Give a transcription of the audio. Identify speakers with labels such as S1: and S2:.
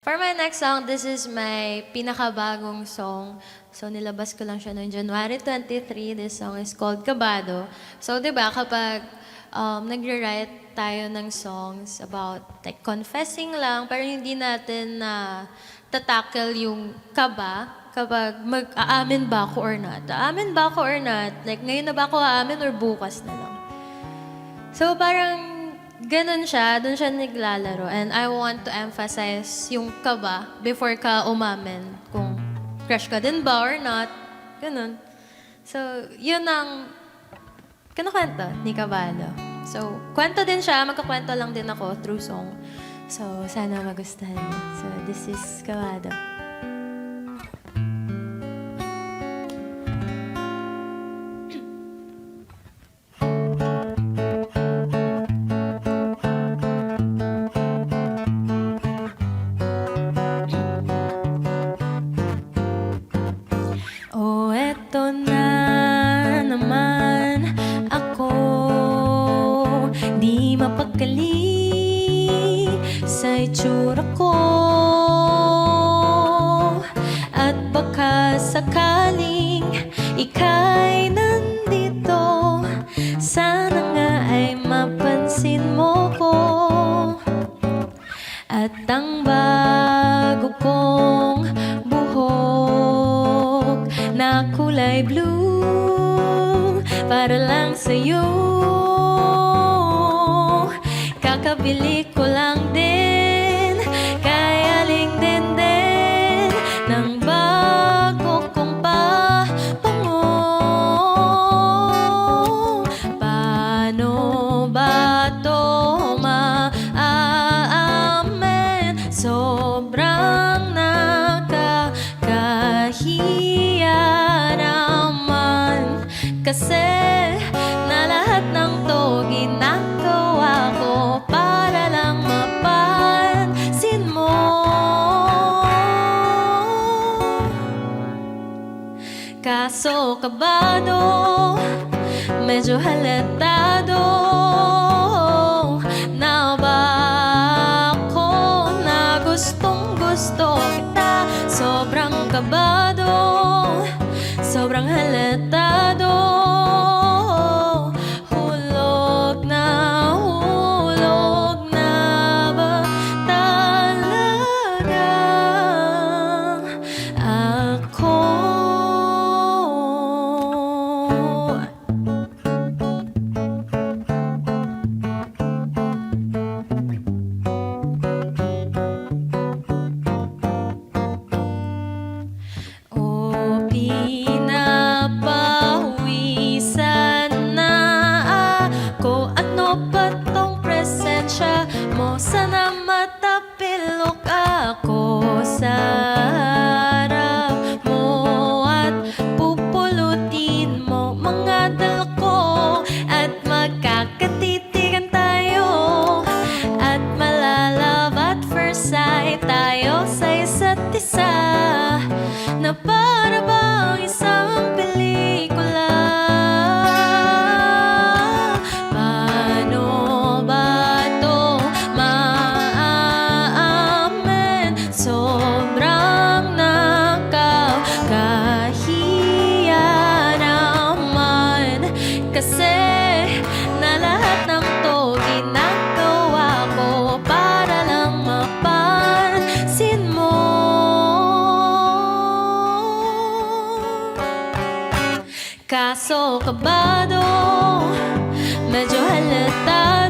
S1: For my next song, this is my pinakabagong song. So, nilabas ko lang siya noong January 23. This song is called Kabado. So, di ba, kapag nagre-write tayo ng songs about like confessing lang, pero hindi natin na tatackle yung kaba kapag mag-aamin ba ako or not. Aamin ba ako or not? Like, ngayon na ba ako aamin or bukas na lang? So, parang ganun siya, dun siya naglalaro. And I want to emphasize yung kaba before ka umamin. Kung crush ka din ba or not. Ganun. So, yun ang kinukwento ni Caballo. So, kwento din siya. Magkakwento lang din ako through song. So, sana magustuhan niyo. So, this is Caballo. Oh, eto na naman ako, di mapakali sa itsura ko. At baka sakaling ika'y nandito, sana nga ay mapansin mo ko. At ang bago kong buhok na kulay blue para lang sa'yo, kakabili ko lang din, kaya aling din ng bago kong pabango. Paano ba to maaamin? Sobrang nakakahiya naman, kasi na lahat ng to ginagawa ko para lang mapansin mo. Kaso kabado, medyo halatado na ba ako na gustong-gusto kita. Sobrang kabado, sobrang halatado, hulog na ba talaga ako? O pinapawisan na ako, ano ba tong presensya mo? Sana matapilok ako sa harap mo at pupulutin mo mga dala ko, at magkakatitigan tayo at malalove at first sight tayo sa isa't isa, na para bang isang pelikula. Paano ba to maaamin? Sobrang nakakahiya naman, kasi na lahat ng to ginagawa ko para lang mapansin mo. Kaso kabado, medyo halatado